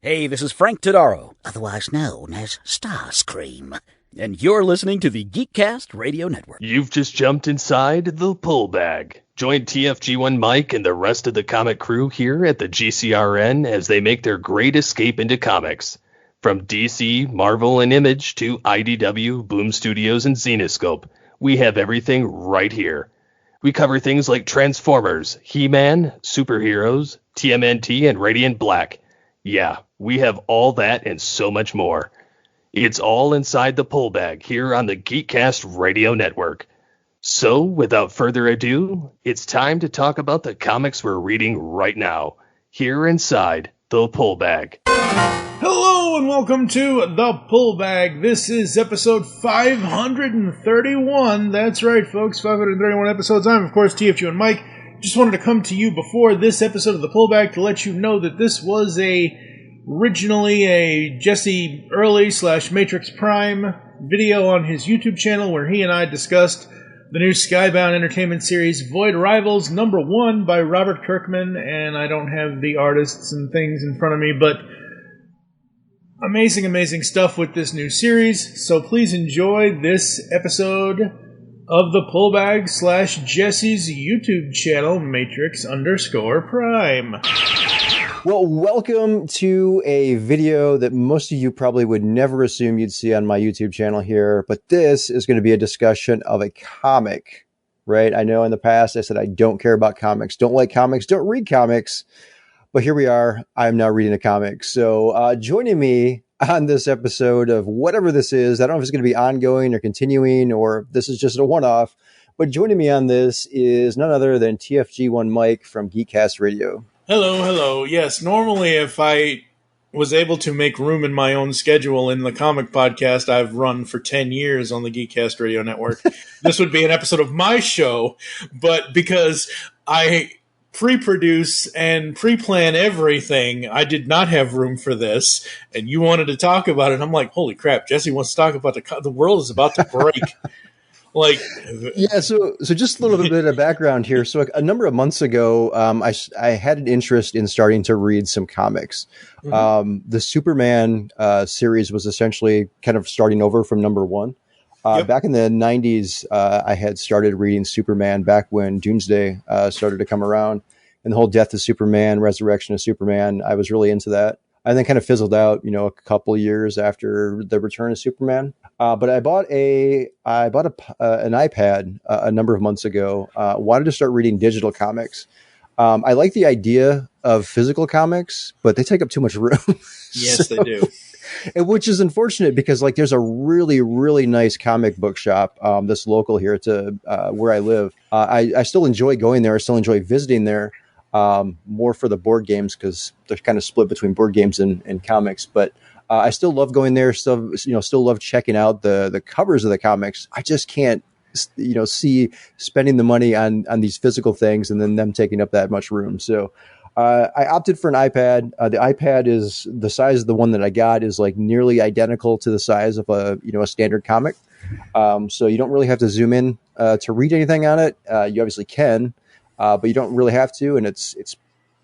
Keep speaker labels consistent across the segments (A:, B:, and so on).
A: Hey, this is Frank Todaro,
B: otherwise known as Starscream.
A: And you're listening to the Geekcast Radio Network.
C: You've just jumped inside the pull bag. Join TFG1Mike and the rest of the comic crew here at the GCRN as they make their great escape into comics. From DC, Marvel, and Image to IDW, Boom Studios, and Zenescope, we have everything right here. We cover things like Transformers, He-Man, superheroes, TMNT, and Radiant Black. Yeah, we have all that and so much more. It's all inside the pull bag here on the Geekcast Radio Network. So, without further ado, it's time to talk about the comics we're reading right now, here inside the pull bag.
D: Hello and welcome to the pull bag. This is episode 531. That's right, folks, 531 episodes. I'm, of course, TFG1Mike. Just wanted to come to you before this episode of the pull bag to let you know that this was originally a Jesse Earley / Matrix Prime video on his YouTube channel where he and I discussed the new SkyBound entertainment series Void Rivals #1 by Robert Kirkman, and I don't have the artists and things in front of me, but amazing stuff with this new series. So please enjoy this episode of the Pullbag / Jesse's YouTube channel, Matrix_Prime.
E: Well, welcome to a video that most of you probably would never assume you'd see on my YouTube channel here, but this is going to be a discussion of a comic, right? I know in the past I said I don't care about comics, don't like comics, don't read comics, but here we are. I'm now reading a comic. So joining me on this episode of whatever this is, I don't know if it's going to be ongoing or continuing or this is just a one-off, but joining me on this is none other than TFG1Mike from Geekcast Radio.
D: Hello. Yes, normally if I was able to make room in my own schedule in the comic podcast I've run for 10 years on the Geekcast Radio Network, this would be an episode of my show, but because I pre-produce and pre-plan everything, I did not have room for this, and you wanted to talk about it. I'm like, holy crap, Jesse wants to talk about the world is about to break.
E: So just a little bit of background here. So a number of months ago, I had an interest in starting to read some comics. Mm-hmm. The Superman series was essentially kind of starting over from #1. Back in the 90s, I had started reading Superman back when Doomsday started to come around, and the whole death of Superman, resurrection of Superman. I was really into that. And then kind of fizzled out, a couple years after the return of Superman. But I bought an iPad a number of months ago. Wanted to start reading digital comics. I like the idea of physical comics, but they take up too much room.
D: Yes, they do.
E: Which is unfortunate because there's a really, really nice comic book shop that's local here to where I live. I still enjoy going there. I still enjoy visiting there. More for the board games because they're kind of split between board games and comics. But I still love going there. Still love checking out the covers of the comics. I just can't, see spending the money on these physical things and then them taking up that much room. So I opted for an iPad. The iPad is the size of the one that I got is nearly identical to the size of a standard comic. So you don't really have to zoom in to read anything on it. You obviously can. But you don't really have to, and it's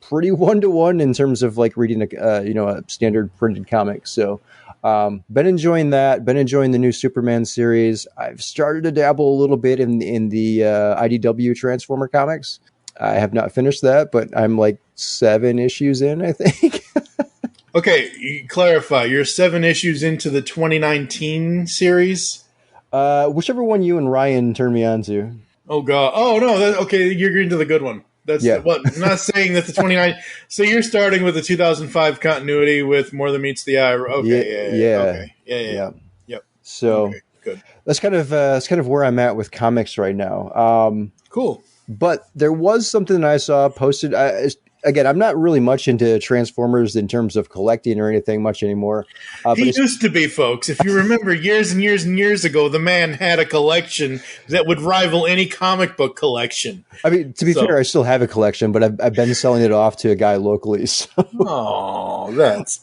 E: pretty 1-to-1 in terms of reading a standard printed comic. So been enjoying that. Been enjoying the new Superman series. I've started to dabble a little bit in the IDW Transformer comics. I have not finished that, but I'm 7 issues in, I think.
D: Okay, you clarify. You're 7 issues into the 2019 series?
E: Whichever one you and Ryan turned me on to.
D: Oh, God. Oh, no. Okay, you're into the good one. That's what. I'm not saying that the 29. So you're starting with the 2005 continuity with More Than Meets the Eye. Okay. Yeah. Yep.
E: So
D: okay, good.
E: That's kind of where I'm at with comics right now.
D: Cool.
E: But there was something that I saw posted. Again, I'm not really much into Transformers in terms of collecting or anything much anymore.
D: He used to be, folks. If you remember years and years and years ago, the man had a collection that would rival any comic book collection.
E: I mean, to be fair, I still have a collection, but I've been selling it off to a guy locally. So.
D: Oh, that's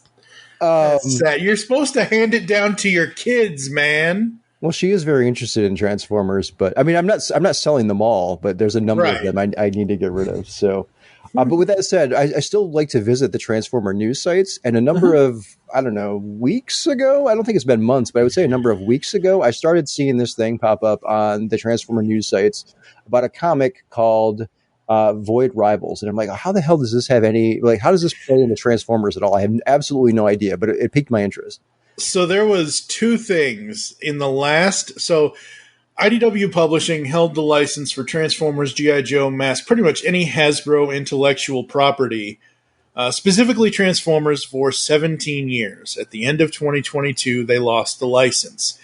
D: sad. You're supposed to hand it down to your kids, man.
E: Well, she is very interested in Transformers, but I mean, I'm not selling them all, but there's a number of them I need to get rid of. So. But with that said, I still like to visit the Transformer news sites. And a number of, I don't know, weeks ago, I don't think it's been months, but I would say a number of weeks ago, I started seeing this thing pop up on the Transformer news sites about a comic called Void Rivals. And I'm like, how the hell does this have any, like, how does this play into Transformers at all? I have absolutely no idea, but it piqued my interest.
D: So there was two things in the last. So IDW Publishing held the license for Transformers, G.I. Joe, Mask, pretty much any Hasbro intellectual property, specifically Transformers, for 17 years. At the end of 2022, they lost the license.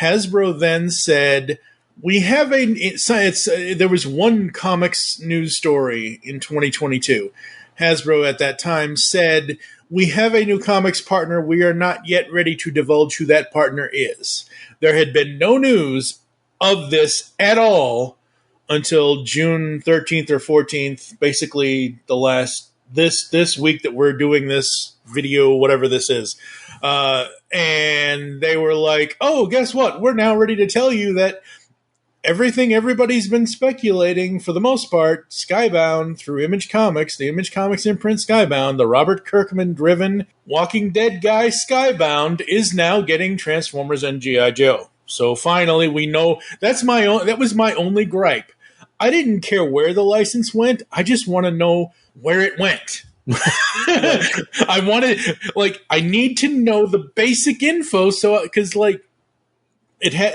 D: Hasbro then said, we have there was one comics news story in 2022. Hasbro at that time said, we have a new comics partner. We are not yet ready to divulge who that partner is. There had been no news of this at all until June 13th or 14th, basically the last this week that we're doing this video, whatever this is. And they were like, oh, guess what? We're now ready to tell you that everything everybody's been speculating, for the most part, SkyBound through Image Comics, the Image Comics imprint SkyBound, the Robert Kirkman-driven Walking Dead guy SkyBound, is now getting Transformers and G.I. Joe. So finally, we know that was my only gripe. I didn't care where the license went. I just want to know where it went. I need to know the basic info. So, because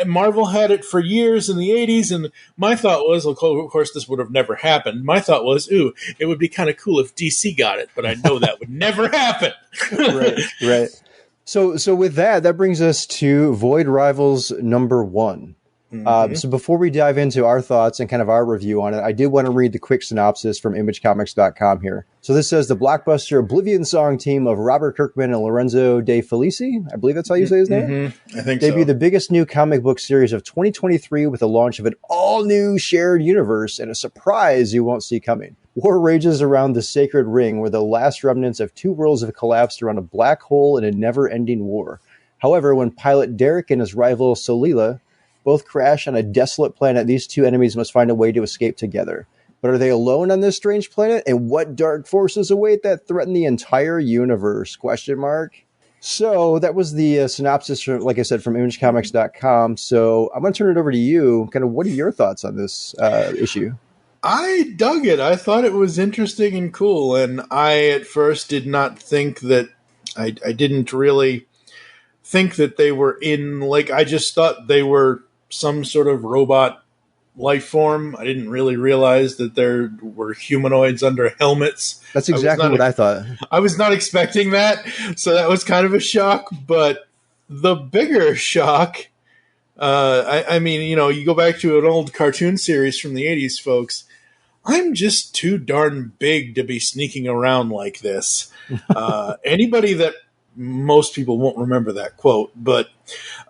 D: Marvel had it for years in the 80s, and my thought was, of course, this would have never happened. My thought was, it would be kind of cool if DC got it, but I know that would never happen.
E: Right. So with that brings us to Void Rivals number 1. So before we dive into our thoughts and kind of our review on it, I did want to read the quick synopsis from imagecomics.com here. So this says, the blockbuster Oblivion Song team of Robert Kirkman and Lorenzo De Felici, I believe that's how you say his name?
D: I think
E: debut the biggest new comic book series of 2023 with the launch of an all-new shared universe and a surprise you won't see coming. War rages around the Sacred Ring, where the last remnants of two worlds have collapsed around a black hole in a never-ending war. However, when pilot Derek and his rival Solila both crash on a desolate planet, these two enemies must find a way to escape together. But are they alone on this strange planet? And what dark forces await that threaten the entire universe? ? So that was the synopsis, from, like I said, from imagecomics.com. So I'm going to turn it over to you. Kind of, what are your thoughts on this issue?
D: I dug it. I thought it was interesting and cool. And I, at first, did not think that I didn't really think that they were I just thought they were some sort of robot life form. I didn't really realize that there were humanoids under helmets.
E: That's exactly what I thought.
D: I was not expecting that, so that was kind of a shock. But the bigger shock, I mean, you go back to an old cartoon series from the 80s, folks. I'm just too darn big to be sneaking around like this. Anybody that most people won't remember that quote, but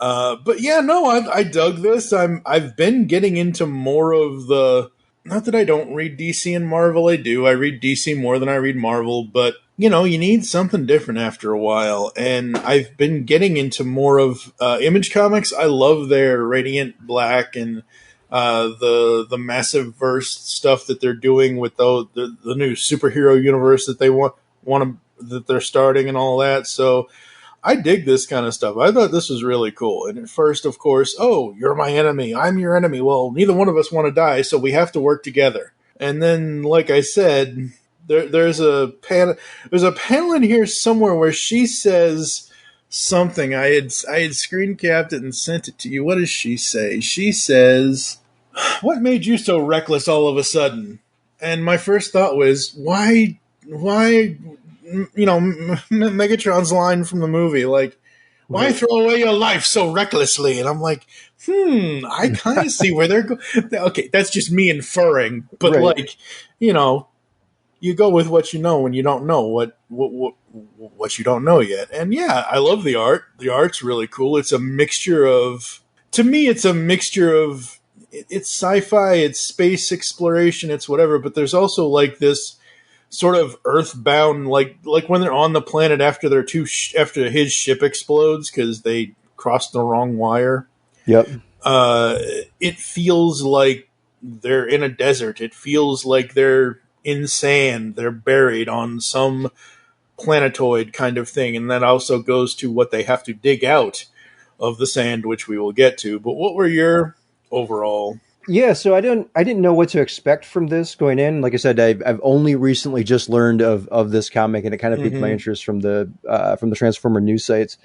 D: yeah, no, I dug this. I've been getting into more of the, not that I don't read DC and Marvel, I do. I read DC more than I read Marvel, but you need something different after a while. And I've been getting into more of Image Comics. I love their Radiant Black and the massive verse stuff that they're doing with the new superhero universe that they want that they're starting and all that. So I dig this kind of stuff. I thought this was really cool. And at first, of course, oh, you're my enemy, I'm your enemy. Well, neither one of us want to die, so we have to work together. And then, like I said, there's a panel in here somewhere where she says something. I had screen capped it and sent it to you. What does she say? She says, "What made you so reckless all of a sudden?" And my first thought was, why Megatron's line from the movie, like, why throw away your life so recklessly? And I'm like, I kind of see where they're going. Okay, that's just me inferring, but right. You go with what you know when you don't know what you don't know yet. And yeah, I love the art. The art's really cool. It's a mixture of, to me, it's sci-fi, it's space exploration, it's whatever, but there's also like this sort of earthbound, like when they're on the planet after after his ship explodes because they crossed the wrong wire.
E: Yep.
D: It feels like they're in a desert. It feels like they're in sand. They're buried on some planetoid kind of thing, and that also goes to what they have to dig out of the sand, which we will get to. But what were your overall?
E: Yeah, so I didn't know what to expect from this going in. Like I said, I've only recently just learned of this comic, and it kind of piqued my interest from the Transformer news sites.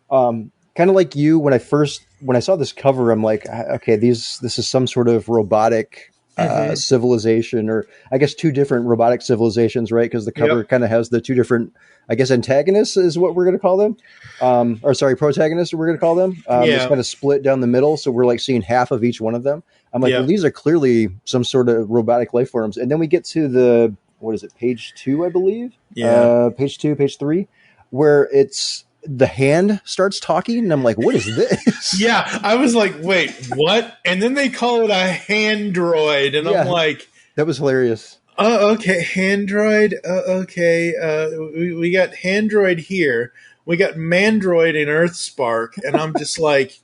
E: Kind of like you, when I saw this cover, I'm like, okay, this is some sort of robotic civilization, or I guess two different robotic civilizations, right? Because the cover kind of has the two different, I guess, antagonists is what we're going to call them, protagonists we're going to call them. It's kind of split down the middle, so we're like seeing half of each one of them. I'm like, well, these are clearly some sort of robotic life forms. And then we get to page 2, I believe? Yeah. Page 2, page 3, where the hand starts talking, and I'm like, what is this?
D: Yeah, I was like, wait, what? And then they call it a handroid, and I'm like...
E: That was hilarious.
D: Okay, handroid, okay. We got handroid here. We got mandroid in Earthspark, and I'm just like,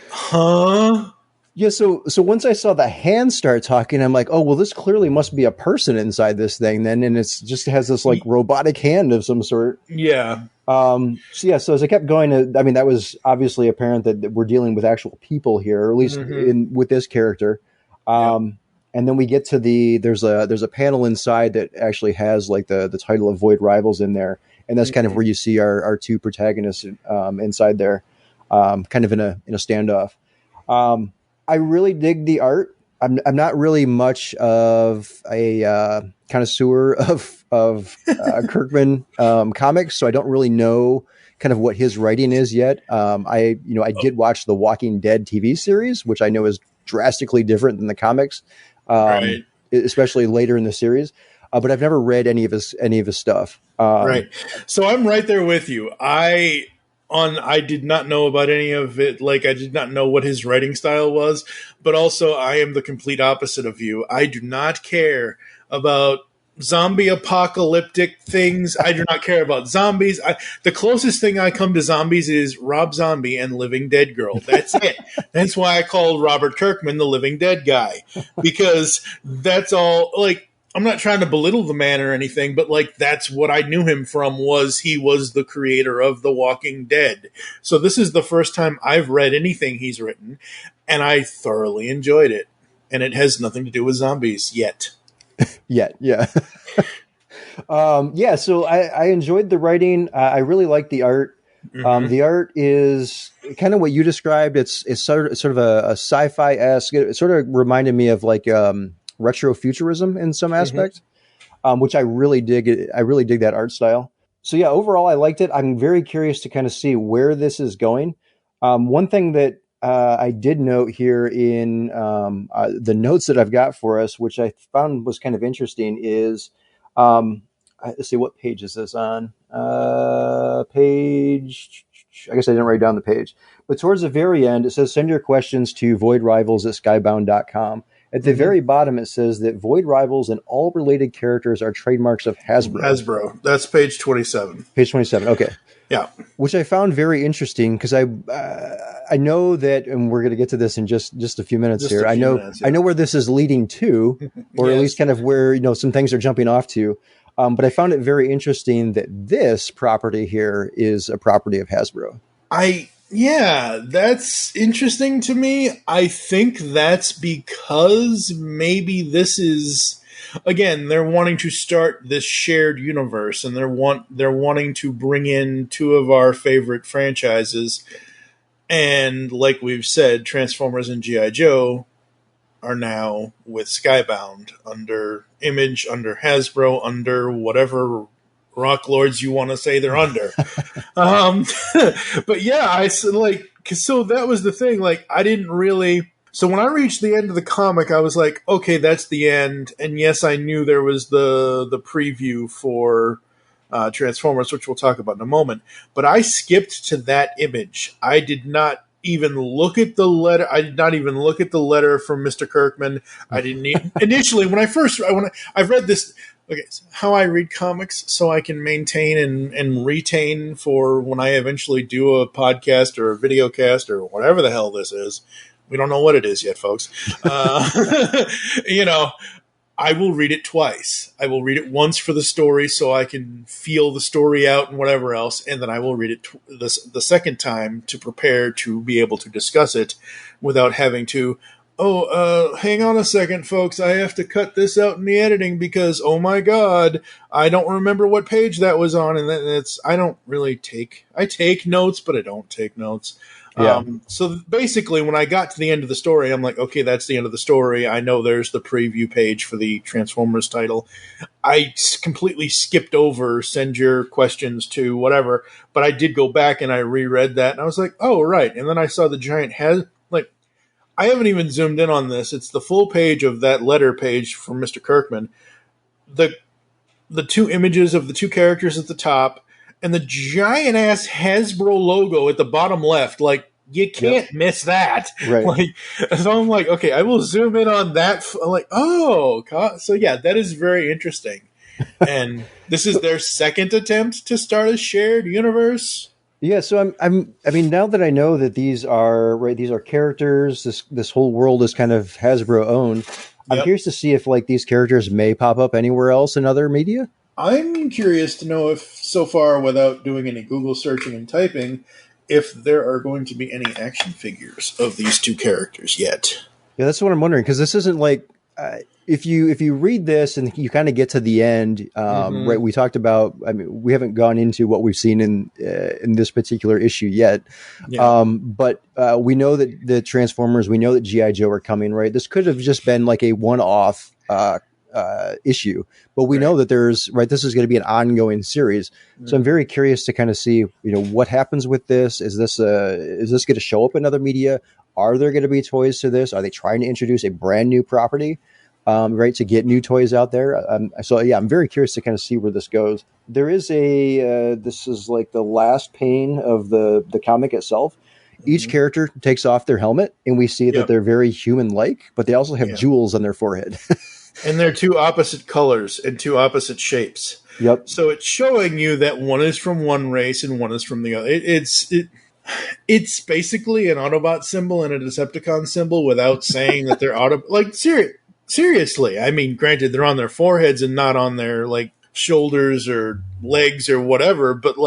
D: huh?
E: Yeah, so once I saw the hand start talking, I'm like, oh, well, this clearly must be a person inside this thing then, and it's just has this like robotic hand of some sort.
D: Yeah.
E: So as I kept going, that was obviously apparent that we're dealing with actual people here, or at least with this character. And then we get to there's a panel inside that actually has like the title of Void Rivals in there, and that's kind of where you see our two protagonists inside there, kind of in a standoff. I really dig the art. I'm not really much of a connoisseur of Kirkman comics, so I don't really know kind of what his writing is yet. I did watch the Walking Dead TV series, which I know is drastically different than the comics, especially later in the series. But I've never read any of his stuff.
D: Right. So I'm right there with you. I did not know about any of it. Like, I did not know what his writing style was, but also I am the complete opposite of you. I do not care about zombie apocalyptic things. I do not care about zombies. The closest thing I come to zombies is Rob Zombie and Living Dead Girl. That's it. That's why I called Robert Kirkman the Living Dead guy, because that's all. Like, I'm not trying to belittle the man or anything, but like that's what I knew him from. He was the creator of The Walking Dead. So this is the first time I've read anything he's written, and I thoroughly enjoyed it. And it has nothing to do with zombies yet.
E: Yeah. So I enjoyed the writing. I really liked the art. The art is kind of what you described. It's sort of a sci-fi-esque. It sort of reminded me of like retrofuturism in some aspect, which I really dig. I really dig that art style. So yeah, overall, I liked it. I'm very curious to kind of see where this is going. One thing that I did note here in the notes that I've got for us, which I found was kind of interesting, is let's see, what page is this on? Page. I guess I didn't write down the page, but towards the very end, it says, send your questions to voidrivals@skybound.com. At the very bottom, it says that Void Rivals and all related characters are trademarks of Hasbro.
D: Hasbro. That's page 27.
E: Page 27. Okay.
D: Yeah.
E: Which I found very interesting because I know that, and we're going to get to this in just a few minutes here. I know where this is leading to, or at least kind of where some things are jumping off to. But I found it very interesting that this property here is a property of Hasbro.
D: Yeah, that's interesting to me. I think that's because maybe this is, again, they're wanting to start this shared universe, and they're wanting to bring in two of our favorite franchises. And like we've said, Transformers and G.I. Joe are now with SkyBound, under Image, under Hasbro, under whatever rock lords you want to say they're under. But yeah, so that was the thing. Like, I didn't really. So when I reached the end of the comic, I was like, okay, that's the end. And yes, I knew there was the preview for Transformers, which we'll talk about in a moment. But I skipped to that image. I did not even look at the letter. I did not even look at the letter from Mr. Kirkman. I didn't initially when I've read this. Okay, so how I read comics so I can maintain and retain for when I eventually do a podcast or a video cast or whatever the hell this is. We don't know what it is yet, folks. I will read it twice. I will read it once for the story so I can feel the story out and whatever else, and then I will read it the second time to prepare to be able to discuss it without having to, hang on a second, folks, I have to cut this out in the editing because, oh my god, I don't remember what page that was on, and I take notes, but I don't take notes.
E: Yeah.
D: So basically, when I got to the end of the story, I'm like, okay, that's the end of the story. I know there's the preview page for the Transformers title. I completely skipped over send your questions to whatever, but I did go back and I reread that, and I was like, oh, right. And then I saw the giant I haven't even zoomed in on this. It's the full page of that letter page from Mr. Kirkman. The two images of the two characters at the top, and the giant-ass Hasbro logo at the bottom left. Like, you can't miss that.
E: Right.
D: So I'm like, okay, I will zoom in on that. I'm like, oh, God. So yeah, that is very interesting. And this is their second attempt to start a shared universe.
E: Yeah, so I mean, now that I know that these are characters, this whole world is kind of Hasbro owned. I'm curious to see if these characters may pop up anywhere else in other media.
D: I'm curious to know if, so far, without doing any Google searching and typing, if there are going to be any action figures of these two characters yet.
E: Yeah, that's what I'm wondering, because this isn't if you read this and you kind of get to the end, right? We talked about. I mean, we haven't gone into what we've seen in this particular issue yet, but we know that the Transformers, we know that G.I. Joe are coming. Right? This could have just been like a one-off issue, but we know that there's this is going to be an ongoing series. So I'm very curious to kind of see what happens with this. Is this going to show up in other media? Are there going to be toys to this? Are they trying to introduce a brand new property, to get new toys out there? So yeah, I'm very curious to kind of see where this goes. There is this is like the last pane of the comic itself. Each character takes off their helmet, and we see that they're very human-like, but they also have jewels on their forehead.
D: And they're two opposite colors and two opposite shapes.
E: Yep.
D: So it's showing you that one is from one race and one is from the other. It's basically an Autobot symbol and a Decepticon symbol without saying that they're seriously. I mean, granted, they're on their foreheads and not on their shoulders or legs or whatever, but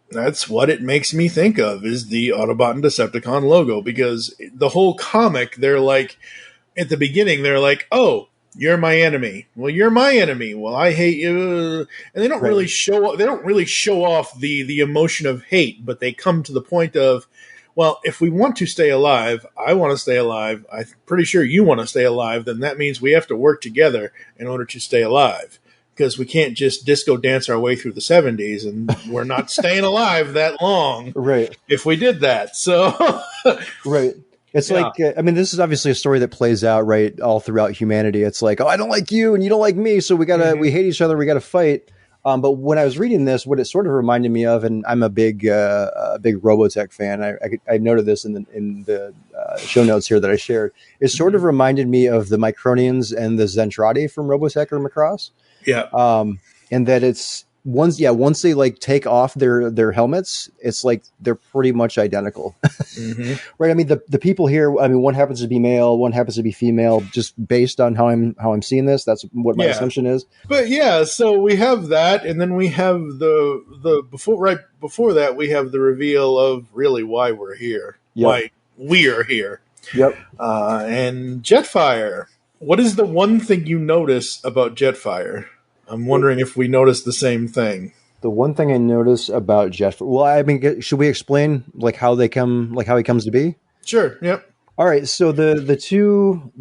D: that's what it makes me think of is the Autobot and Decepticon logo, because the whole comic, they're at the beginning, they're like, oh, you're my enemy. Well, you're my enemy. Well, I hate you. And they don't really show off the emotion of hate, but they come to the point of, well, if we want to stay alive, I want to stay alive. I'm pretty sure you want to stay alive. Then that means we have to work together in order to stay alive, because we can't just disco dance our way through the 70s, and we're not staying alive that long.
E: Right.
D: If we did that. So,
E: right. It's I mean, this is obviously a story that plays out all throughout humanity. It's like, oh, I don't like you and you don't like me, so we hate each other, we gotta fight. But when I was reading this, what it sort of reminded me of, and I'm a big Robotech fan. I noted this in the show notes here that I shared. It sort of reminded me of the Micronians and the Zentradi from Robotech or Macross.
D: Yeah.
E: And that it's once they take off their helmets, it's like they're pretty much identical. Right. I mean, the people here, I mean, one happens to be male, one happens to be female, just based on how I'm seeing this. That's what my assumption is.
D: But yeah, so we have that, and then we have the before that, we have the reveal of really why we're here.
E: Yep.
D: Why we are here.
E: Yep.
D: And Jetfire. What is the one thing you notice about Jetfire? I'm wondering if we noticed the same thing.
E: The one thing I notice about Jetfire, well, I mean, should we explain how he comes to be?
D: Sure. Yep.
E: All right. So the two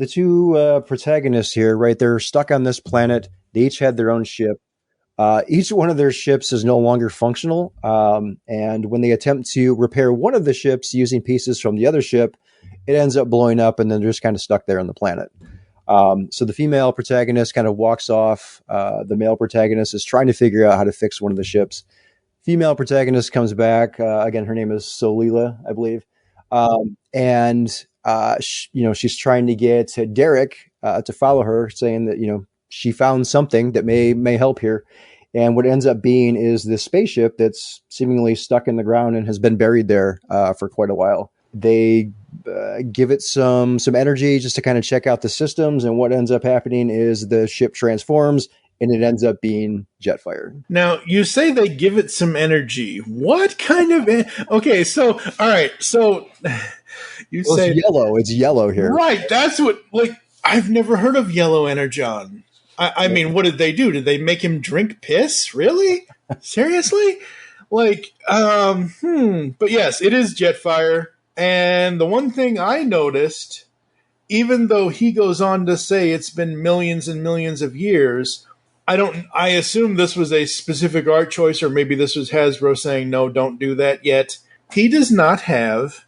E: protagonists here, right? They're stuck on this planet. They each had their own ship. Each one of their ships is no longer functional. And when they attempt to repair one of the ships using pieces from the other ship, it ends up blowing up, and then they're just kind of stuck there on the planet. So the female protagonist kind of walks off. The male protagonist is trying to figure out how to fix one of the ships. Female protagonist comes back. Again, her name is Solila, I believe. She's trying to get Derek to follow her, saying that, she found something that may help here. And what it ends up being is this spaceship that's seemingly stuck in the ground and has been buried there for quite a while. They give it some energy just to kind of check out the systems. And what ends up happening is the ship transforms and it ends up being Jetfire.
D: Now, you say they give it some energy. What kind of... Okay, so, all right, so... You say
E: it's yellow. It's yellow here.
D: Right, that's what... Like, I've never heard of yellow energon. I mean, what did they do? Did they make him drink piss? Really? Seriously? Like, But yes, it is Jetfire. And the one thing I noticed, even though he goes on to say it's been millions and millions of years... I assume this was a specific art choice, or maybe this was Hasbro saying, no, don't do that yet. He does not have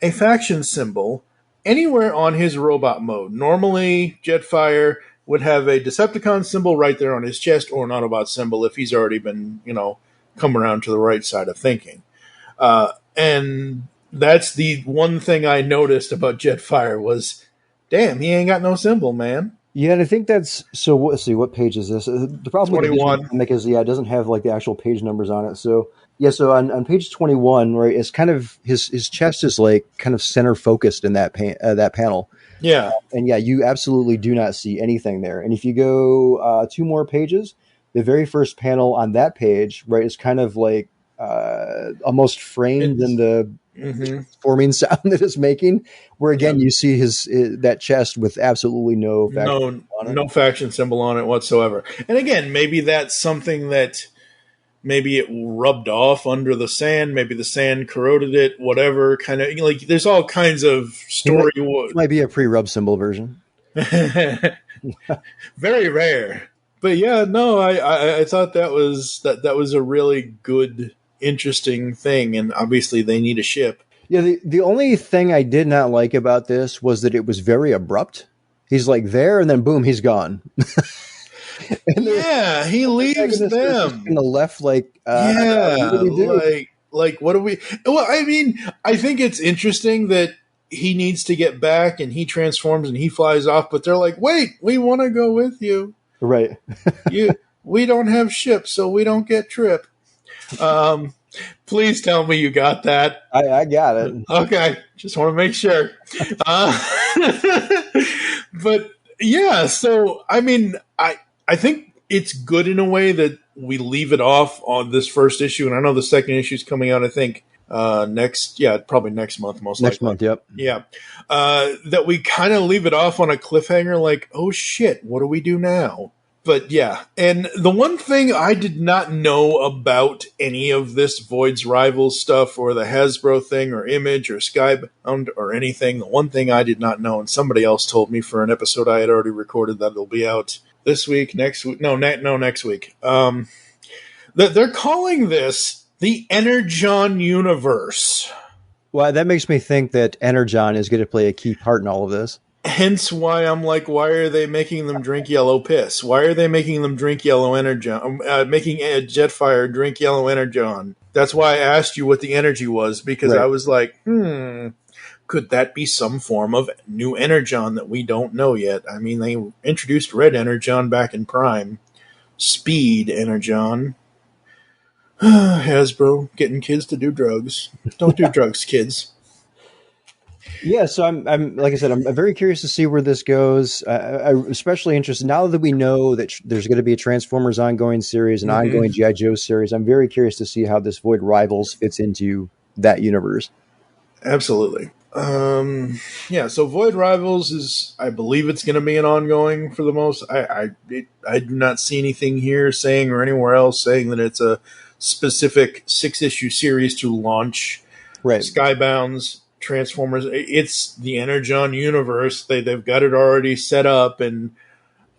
D: a faction symbol anywhere on his robot mode. Normally, Jetfire would have a Decepticon symbol right there on his chest, or an Autobot symbol if he's already been, come around to the right side of thinking. And that's the one thing I noticed about Jetfire was, damn, he ain't got no symbol, man.
E: Yeah, and I think that's so. Let's see, what page is this? The problem
D: 21.
E: with this is, it doesn't have like the actual page numbers on it. So so on page 21, right, it's kind of his chest is like kind of center focused in that panel.
D: Yeah,
E: and you absolutely do not see anything there. And if you go 2 more pages, the very first panel on that page, right, is kind of like almost framed in the forming sound that it's making, where again you see that chest with absolutely no
D: faction symbol on it whatsoever. And again, maybe that's something that maybe it rubbed off under the sand, maybe the sand corroded it, whatever kind of, like, there's all kinds of story.
E: It might be a pre-rub symbol version.
D: Very rare. But yeah, no, I thought that was a really good, interesting thing, and obviously they need a ship.
E: Yeah, the only thing I did not like about this was that it was very abrupt. He's like there, and then boom, he's gone.
D: Yeah, he leaves them
E: in the left. Like,
D: like what do we? Well, I mean, I think it's interesting that he needs to get back, and he transforms and he flies off. But they're like, wait, we want to go with you,
E: right?
D: We don't have ships, so we don't get trip. Please tell me you got that.
E: I got it.
D: Okay, just want to make sure. But yeah, so I mean, I think it's good in a way that we leave it off on this first issue, and I know the second issue is coming out, I think, probably next month, most likely.
E: Next month, yep.
D: Yeah. That we kind of leave it off on a cliffhanger, like, oh shit, what do we do now? But yeah, and the one thing I did not know about any of this Void's Rivals stuff, or the Hasbro thing, or Image, or SkyBound, or anything, the one thing I did not know, and somebody else told me for an episode I had already recorded that it'll be out this week, next week, next week, that they're calling this the Energon Universe.
E: Well, that makes me think that Energon is going to play a key part in all of this.
D: Hence why I'm like, why are they making them drink yellow piss? Why are they making them drink yellow energon? Making a Jetfire drink yellow energon? That's why I asked you what the energy was, because right. I was like, could that be some form of new energon that we don't know yet? I mean, they introduced red energon back in Prime. Speed energon. Hasbro, getting kids to do drugs. Don't do drugs, kids.
E: Yeah, so I'm like I said, I'm very curious to see where this goes. I'm especially interested now that we know that there's going to be a Transformers ongoing series, an ongoing G.I. Joe series. I'm very curious to see how this Void Rivals fits into that universe.
D: Absolutely. Yeah, so Void Rivals is, I believe it's going to be an ongoing for the most. I do not see anything here saying, or anywhere else saying, that it's a specific 6-issue series to launch.
E: Right.
D: Skybound's Transformers, it's the Energon universe. They've got it already set up. And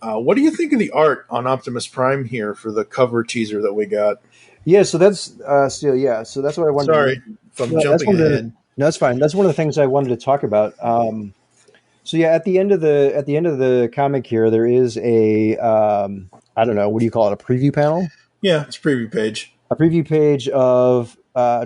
D: what do you think of the art on Optimus Prime here for the cover teaser that we got?
E: Yeah, so that's so that's what I wanted.
D: Sorry, if I'm jumping ahead.
E: No, that's fine. That's one of the things I wanted to talk about. So yeah, at the end of the comic here, there is a I don't know, what do you call it? A preview panel?
D: Yeah, it's a preview page.
E: A preview page of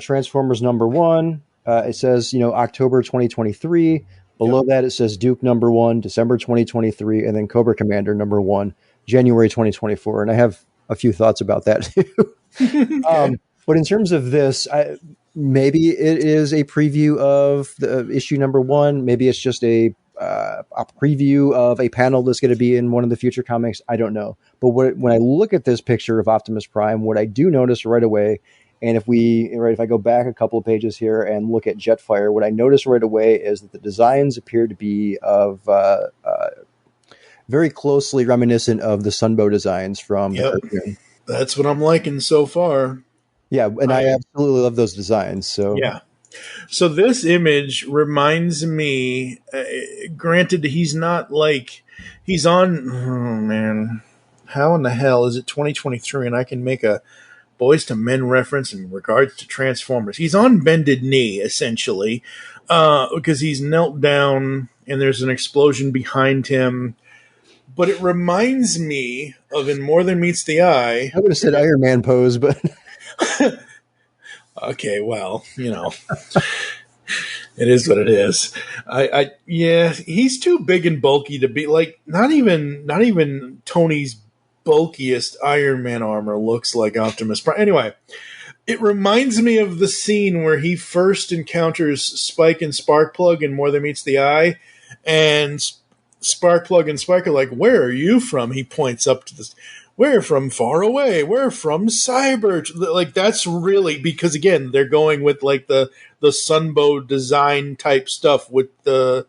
E: Transformers #1. It says, October 2023. Below that, it says Duke #1, December 2023, and then Cobra Commander #1, January 2024. And I have a few thoughts about that too.
D: Okay.
E: But in terms of this, maybe it is a preview of the issue number 1. Maybe it's just a preview of a panel that's going to be in one of the future comics. I don't know. But when I look at this picture of Optimus Prime, what I do notice right away, and if I go back a couple of pages here and look at Jetfire, what I notice right away is that the designs appear to be of very closely reminiscent of the Sunbow designs from the cartoon.
D: That's what I'm liking so far.
E: Yeah, and I absolutely love those designs. So
D: yeah. So this image reminds me, granted, he's not like, he's on, oh man, how in the hell is it 2023 and I can make a Boys to Men reference in regards to Transformers? He's on bended knee, essentially, because he's knelt down and there's an explosion behind him. But it reminds me of In More Than Meets the Eye.
E: I would have said Iron Man pose, but...
D: Okay, well, it is what it is. Yeah, he's too big and bulky to be like, not even Tony's bulkiest Iron Man armor looks like Optimus Prime. Anyway, it reminds me of the scene where he first encounters Spike and Sparkplug in More Than Meets the Eye, and Sparkplug and Spike are like, "Where are you from?" He points up to this. We're from far away. We're from Cyber. Like, that's really, because again, they're going with like the Sunbow design type stuff with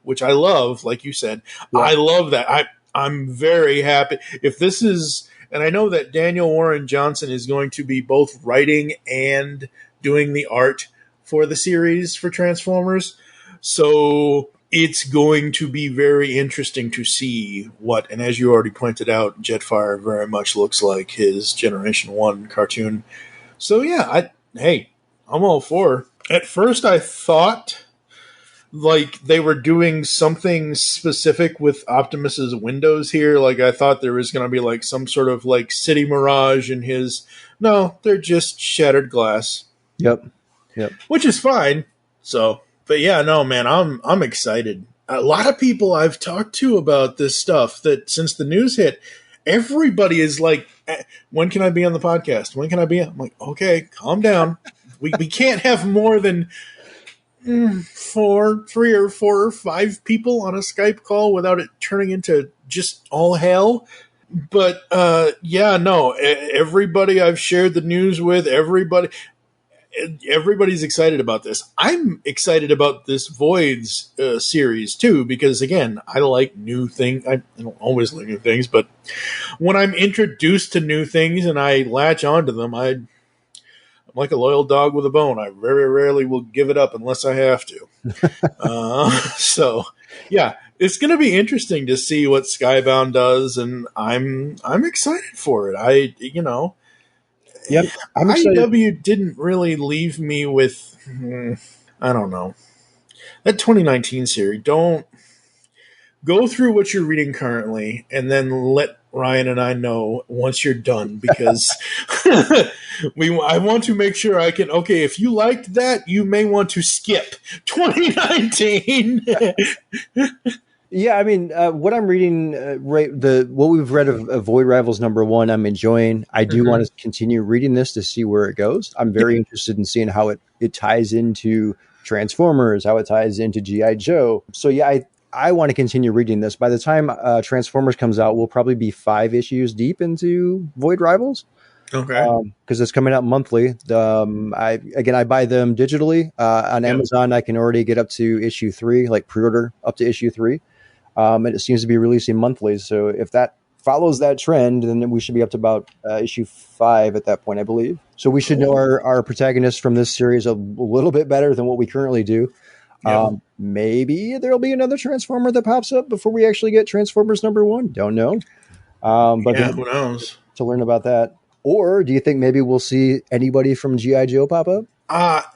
D: which I love, like you said. Yeah. I love that. I'm very happy. If this is, and I know that Daniel Warren Johnson is going to be both writing and doing the art for the series for Transformers. So it's going to be very interesting to see what, and as you already pointed out, Jetfire very much looks like his Generation 1 cartoon. So yeah, I'm all for. At first I thought like they were doing something specific with Optimus's windows here. Like I thought there was going to be like some sort of like city mirage in his. No, they're just shattered glass.
E: Yep.
D: Which is fine. So... But yeah, no, man, I'm excited. A lot of people I've talked to about this stuff, that since the news hit, everybody is like, when can I be on the podcast? When can I be? I'm like, okay, calm down. We can't have more than 3 or 4 or 5 people on a Skype call without it turning into just all hell. But yeah, no, everybody I've shared the news with, everybody's excited about this. I'm excited about this Voids series too, because again, I like new things. I don't always like new things, but when I'm introduced to new things and I latch onto them, I'm like a loyal dog with a bone. I very rarely will give it up unless I have to. So yeah, it's going to be interesting to see what SkyBound does, and I'm excited for it.
E: Yep,
D: IDW didn't really leave me with, I don't know. That 2019 series, don't go through what you're reading currently and then let Ryan and I know once you're done, because I want to make sure I can, okay, if you liked that, you may want to skip 2019.
E: Yeah, I mean, what I'm reading, what we've read of Void Rivals #1, I'm enjoying. I do want to continue reading this to see where it goes. I'm very interested in seeing how it ties into Transformers, how it ties into G.I. Joe. So yeah, I want to continue reading this. By the time Transformers comes out, we'll probably be 5 issues deep into Void Rivals.
D: Okay.
E: Because it's coming out monthly. I buy them digitally on Amazon. I can already get up to issue 3, like pre-order up to issue 3. And it seems to be releasing monthly. So if that follows that trend, then we should be up to about issue 5 at that point, I believe. So we should know our protagonists from this series a little bit better than what we currently do. Yep. Maybe there'll be another Transformer that pops up before we actually get Transformers #1. Don't know. But
D: who knows?
E: To learn about that. Or do you think maybe we'll see anybody from G.I. Joe pop up?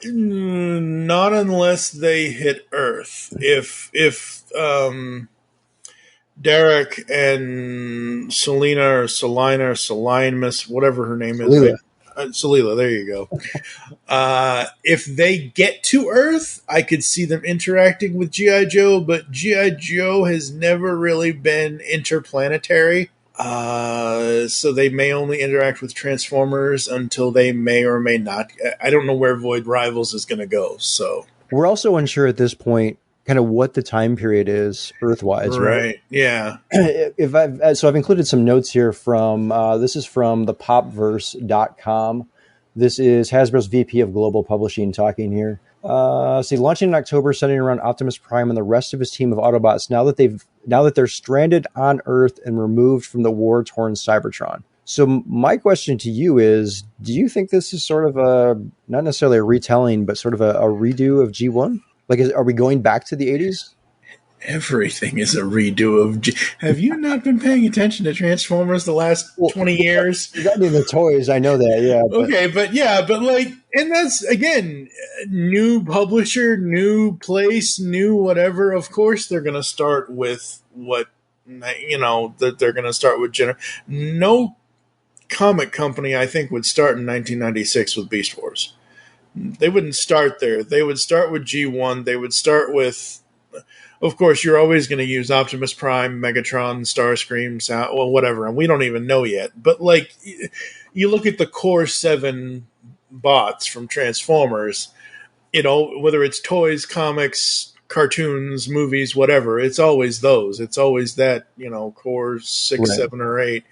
D: Not unless they hit Earth. If Derek and Selena or Selina or Selimus, whatever her name is. Salila, there you go. If they get to Earth, I could see them interacting with G.I. Joe, but G.I. Joe has never really been interplanetary. So they may only interact with Transformers until they may or may not. I don't know where Void Rivals is going to go. So
E: we're also unsure at this point kind of what the time period is Earthwise, right?
D: Yeah.
E: I've included some notes here from this is from thepopverse.com. This is Hasbro's VP of Global Publishing talking here. Launching in October, centering around Optimus Prime and the rest of his team of Autobots. Now that they're stranded on Earth and removed from the war-torn Cybertron. So my question to you is: do you think this is sort of not necessarily a retelling, but sort of a redo of G1? Like, are we going back to the 80s?
D: Everything is a redo of. Have you not been paying attention to Transformers the last 20 years?
E: You got me the toys, I know that, yeah.
D: And that's, again, new publisher, new place, new whatever. Of course they're going to start with that they're going to start with no comic company, I think, would start in 1996 with Beast Wars. They wouldn't start there. They would start with G1. They would start with... Of course, you're always going to use Optimus Prime, Megatron, Starscream, whatever, and we don't even know yet. But, you look at the core 7 bots from Transformers, whether it's toys, comics, cartoons, movies, whatever, it's always those. It's always that, core 6, right. 7, or 8.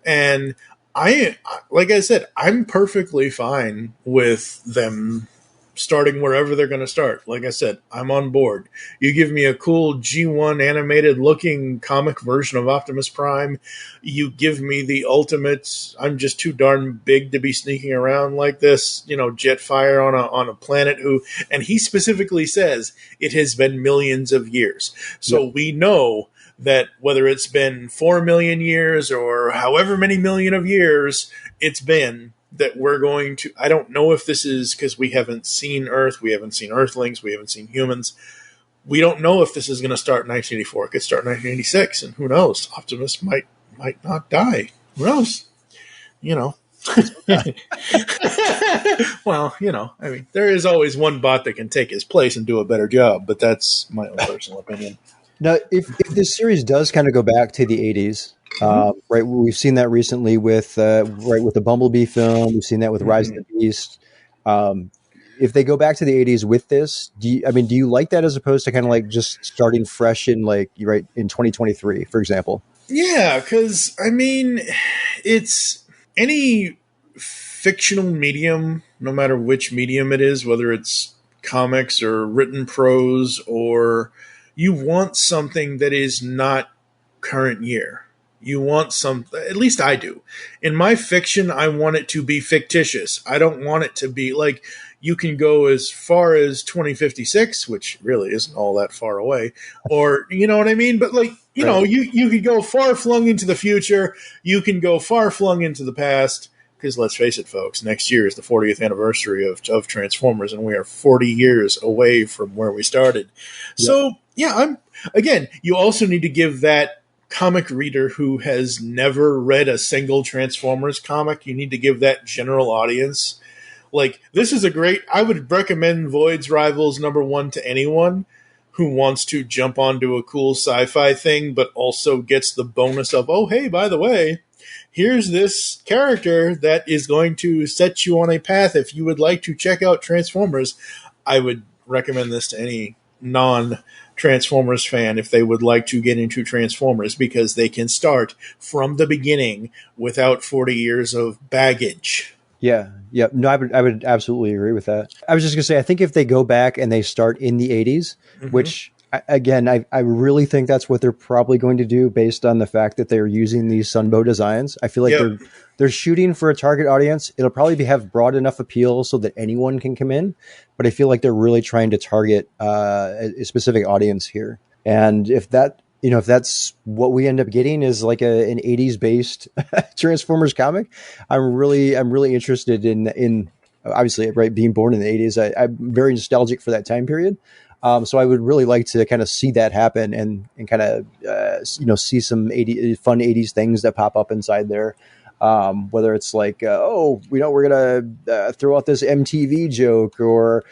D: And like I said, I'm perfectly fine with them starting wherever they're going to start. Like I said, I'm on board. You give me a cool G1 animated looking comic version of Optimus Prime. You give me the ultimate, I'm just too darn big to be sneaking around like this, Jetfire on a planet and he specifically says it has been millions of years. So we know that whether it's been 4 million years or however many million of years it's been, that we're going to, I don't know if this is because we haven't seen Earth, we haven't seen Earthlings, we haven't seen humans. We don't know if this is going to start in 1984. It could start in 1986, and who knows? Optimus might not die. Who knows? Well, I mean, there is always one bot that can take his place and do a better job, but that's my own personal opinion.
E: Now, if this series does kind of go back to the 80s, right, we've seen that recently with the Bumblebee film. We've seen that with Rise of the Beast. If they go back to the 80s with this, do you like that as opposed to kind of like just starting fresh in in 2023, for example?
D: Yeah, because it's any fictional medium, no matter which medium it is, whether it's comics or written prose, or you want something that is not current year. You want at least I do. In my fiction, I want it to be fictitious. I don't want it to be you can go as far as 2056, which really isn't all that far away, or, you know what I mean? But you could go far flung into the future. You can go far flung into the past, because let's face it, folks, next year is the 40th anniversary of Transformers, and we are 40 years away from where we started. Yep. So, you also need to give that comic reader who has never read a single Transformers comic, you need to give that general audience. This is I would recommend Void's Rivals #1 to anyone who wants to jump onto a cool sci-fi thing, but also gets the bonus of, oh, hey, by the way, here's this character that is going to set you on a path if you would like to check out Transformers. I would recommend this to any non-Transformers fan if they would like to get into Transformers, because they can start from the beginning without 40 years of baggage.
E: Yeah. No, I would absolutely agree with that. I was just going to say, I think if they go back and they start in the 80s, which, again, I really think that's what they're probably going to do based on the fact that they're using these Sunbow designs. I feel like they're shooting for a target audience. It'll probably have broad enough appeal so that anyone can come in, but I feel like they're really trying to target a specific audience here. And if that's what we end up getting is like an 80s based Transformers comic, I'm really interested in obviously, right, being born in the 80s. I'm very nostalgic for that time period. So I would really like to kind of see that happen and kind of, see some fun 80s things that pop up inside there. Whether it's we're going to throw out this MTV joke, or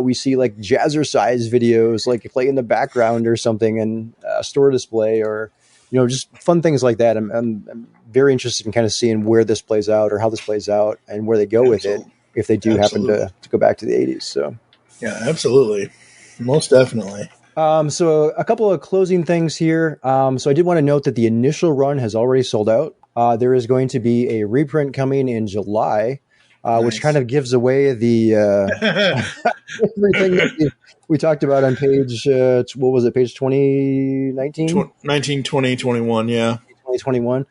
E: we see jazzercise videos play in the background or something in a store display, or just fun things like that. I'm very interested in kind of seeing where this plays out or how this plays out and where they go with it if they do happen to go back to the 80s. So
D: yeah, absolutely. Most definitely.
E: So a couple of closing things here. So I did want to note that the initial run has already sold out. There is going to be a reprint coming in July, which kind of gives away the everything that we talked about on page, what was it, page 2019?
D: 19, 20, 21, yeah.
E: 2021.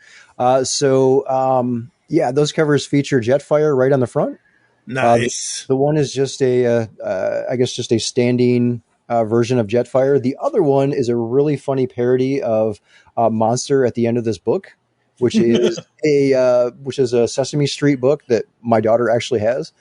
E: Yeah, those covers feature Jetfire right on the front.
D: Nice.
E: The one is just I guess just a standing version of Jetfire. The other one is a really funny parody of Monster at the end of this book, which is a Sesame Street book that my daughter actually has.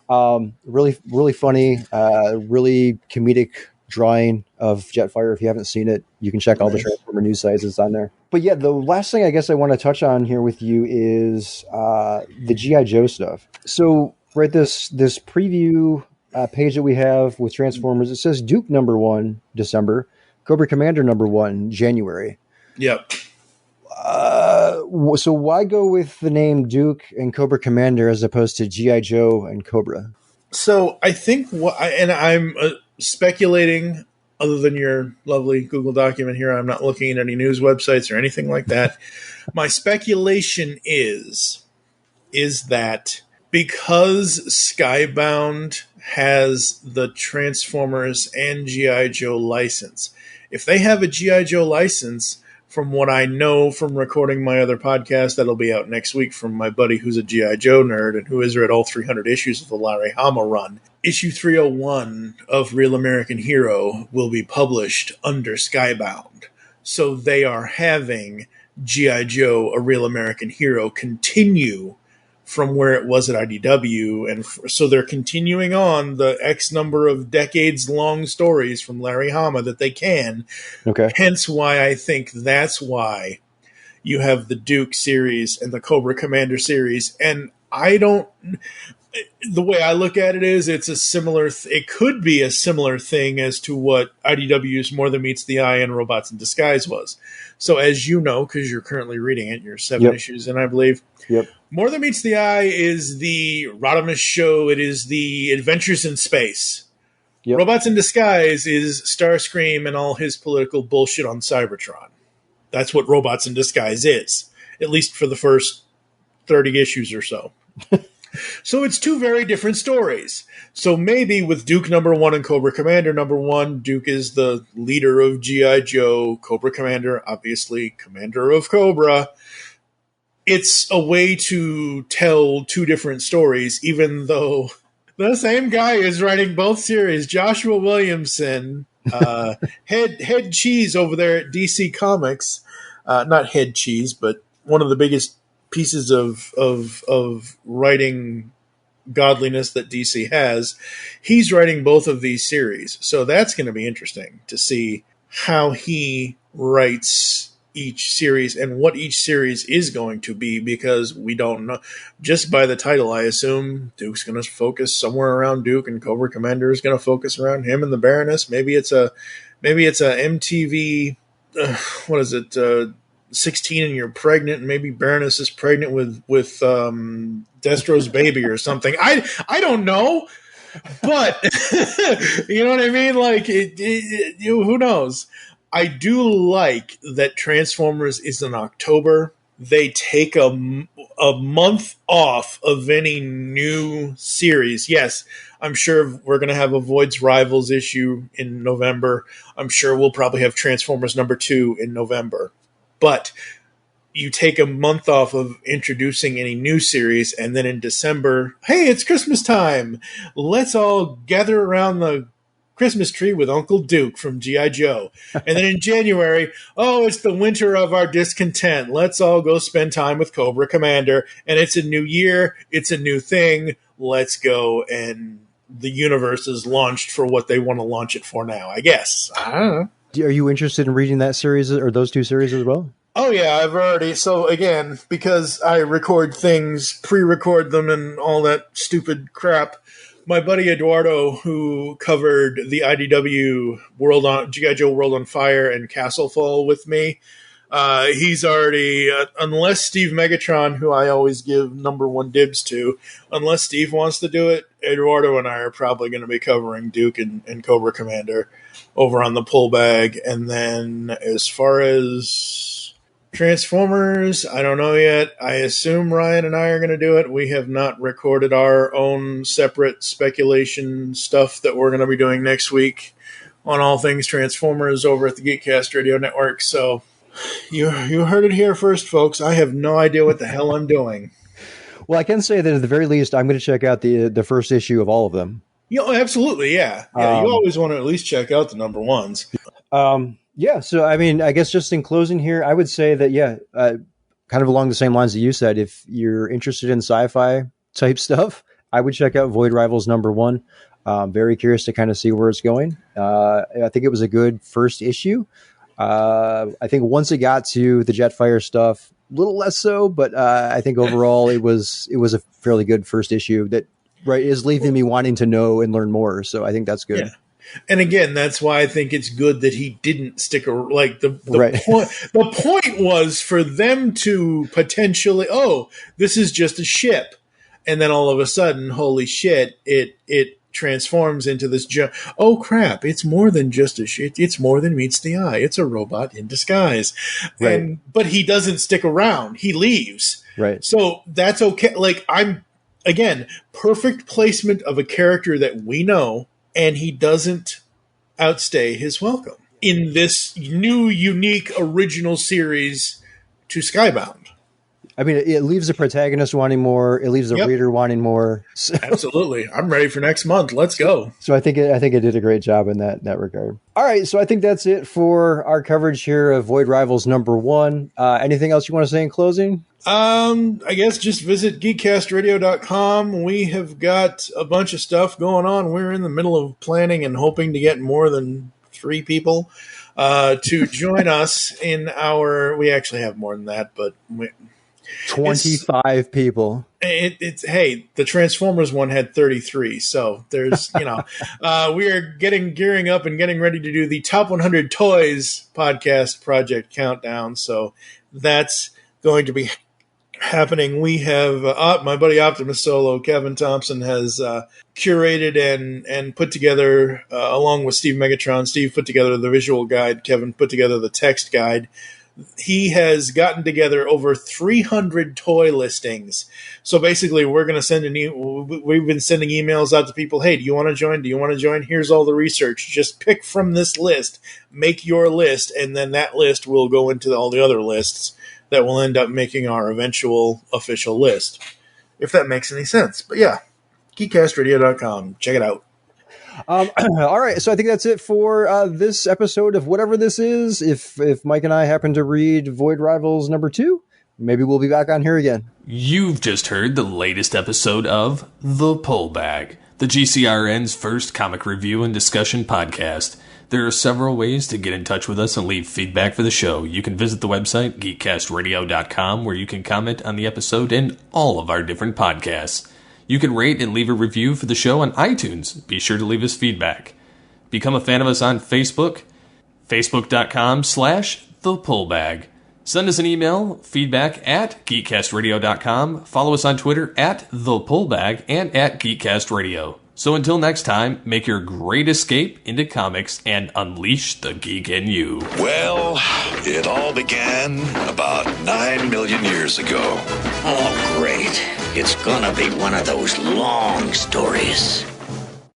E: Really, really funny, really comedic drawing of Jetfire. If you haven't seen it, you can check all the Transformer news sites. It's on there. But yeah, the last thing I guess I want to touch on here with you is the G.I. Joe stuff. So right, this preview page that we have with Transformers, it says Duke #1 December, Cobra Commander #1 January.
D: Yep.
E: So why go with the name Duke and Cobra Commander as opposed to G.I. Joe and Cobra?
D: So I think I'm speculating, other than your lovely Google document here, I'm not looking at any news websites or anything like that. My speculation is that because SkyBound has the Transformers and G.I. Joe license, if they have a G.I. Joe license, from what I know from recording my other podcast that'll be out next week from my buddy who's a G.I. Joe nerd and who has read all 300 issues of the Larry Hama run, issue 301 of Real American Hero will be published under SkyBound. So they are having G.I. Joe, A Real American Hero, continue from where it was at IDW, and so they're continuing on the X number of decades-long stories from Larry Hama that they can.
E: Okay.
D: Hence why I think that's why you have the Duke series and the Cobra Commander series, and the way I look at it is it's a similar it could be a similar thing as to what IDW's More Than Meets the Eye and Robots in Disguise was. So as you know, because you're currently reading it, you're 7 issues in, I believe.
E: Yep.
D: More Than Meets the Eye is the Rodimus show. It is the Adventures in Space. Yep. Robots in Disguise is Starscream and all his political bullshit on Cybertron. That's what Robots in Disguise is, at least for the first 30 issues or so. So it's two very different stories. So maybe with Duke #1 and Cobra Commander #1, Duke is the leader of G.I. Joe, Cobra Commander, obviously commander of Cobra. It's a way to tell two different stories, even though the same guy is writing both series. Joshua Williamson, head cheese over there at DC Comics. Not head cheese, but one of the biggest pieces of writing godliness that DC has. He's writing both of these series. So that's going to be interesting to see how he writes each series and what each series is going to be, because we don't know. Just by the title, I assume Duke's going to focus somewhere around Duke and Cobra Commander is going to focus around him and the Baroness. Maybe it's a MTV, what is it, 16 and you're pregnant, and maybe Baroness is pregnant with Destro's baby or something. I don't know, but you know what I mean? Like, who knows? I do like that Transformers is in October. They take a month off of any new series. Yes, I'm sure we're going to have a Void's Rivals issue in November. I'm sure we'll probably have Transformers #2 in November. But you take a month off of introducing any new series, and then in December, hey, it's Christmas time. Let's all gather around the Christmas tree with Uncle Duke from G.I. Joe. And then in January, oh, it's the winter of our discontent. Let's all go spend time with Cobra Commander. And it's a new year. It's a new thing. Let's go. And the universe is launched for what they want to launch it for now, I guess. I don't know.
E: Are you interested in reading that series or those two series as well?
D: Oh, yeah, I've already. So, again, because I record things, pre-record them, and all that stupid crap, my buddy Eduardo, who covered the IDW G.I. Joe World on Fire and Castlefall with me, He's already, unless Steve Megatron, who I always give number one dibs to, unless Steve wants to do it, Eduardo and I are probably going to be covering Duke and Cobra Commander over on the pull bag. And then as far as Transformers, I don't know yet. I assume Ryan and I are going to do it. We have not recorded our own separate speculation stuff that we're going to be doing next week on all things Transformers over at the Geekcast Radio Network. So you heard it here first, folks. I have no idea what the hell I'm doing.
E: Well, I can say that at the very least, I'm going to check out the first issue of all of them.
D: Absolutely, yeah. You always want to at least check out the number ones.
E: Yeah, so I mean, I guess just in closing here, I would say that, kind of along the same lines that you said, if you're interested in sci-fi type stuff, I would check out Void Rivals number 1. Very curious to kind of see where it's going. I think it was a good first issue. I think once it got to the Jetfire stuff, a little less so, but I think overall it was a fairly good first issue that is leaving me wanting to know and learn more. So I think that's good.
D: Yeah. And again, that's why I think it's good that he didn't stick like the point. The point was for them to potentially, this is just a ship, and then all of a sudden, holy shit, it transforms into this. Oh crap! It's more than just a ship. It's more than meets the eye. It's a robot in disguise.
E: Right.
D: But he doesn't stick around. He leaves.
E: Right.
D: So that's okay. Like again, perfect placement of a character that we know. And he doesn't outstay his welcome in this new, unique, original series to SkyBound.
E: I mean, it leaves the protagonist wanting more. It leaves the reader wanting more. So,
D: absolutely. I'm ready for next month. Let's go.
E: So I think it did a great job in that regard. All right. So I think that's it for our coverage here of Void Rivals number 1. Anything else you want to say in closing?
D: I guess just visit geekcastradio.com. We have got a bunch of stuff going on. We're in the middle of planning and hoping to get more than 3 people to join us in we actually have more than that, but
E: 25 people.
D: Hey, the Transformers one had 33, so there's we are gearing up and getting ready to do the Top 100 Toys podcast project countdown. So that's going to be happening. We have my buddy Optimus Solo, Kevin Thompson, has curated and put together, along with Steve Megatron. Steve put together the visual guide. Kevin put together the text guide. He has gotten together over 300 toy listings. So basically, we're going to we've been sending emails out to people. Hey, do you want to join? Do you want to join? Here's all the research. Just pick from this list. Make your list, and then that list will go into all the other lists that will end up making our eventual official list, if that makes any sense. But yeah, geekcastradio.com. Check it out.
E: All right, so I think that's it for this episode of whatever this is. If Mike and I happen to read Void Rivals number 2, maybe we'll be back on here again.
C: You've just heard the latest episode of The Pull Bag, the GCRN's first comic review and discussion podcast. There are several ways to get in touch with us and leave feedback for the show. You can visit the website, geekcastradio.com, where you can comment on the episode and all of our different podcasts. You can rate and leave a review for the show on iTunes. Be sure to leave us feedback. Become a fan of us on Facebook, facebook.com/thepullbag. Send us an email, feedback at geekcastradio.com. Follow us on Twitter at thepullbag and at geekcastradio. So until next time, make your great escape into comics and unleash the geek in you.
F: Well, it all began about 9 million years ago.
B: Oh, great. It's gonna be one of those long stories.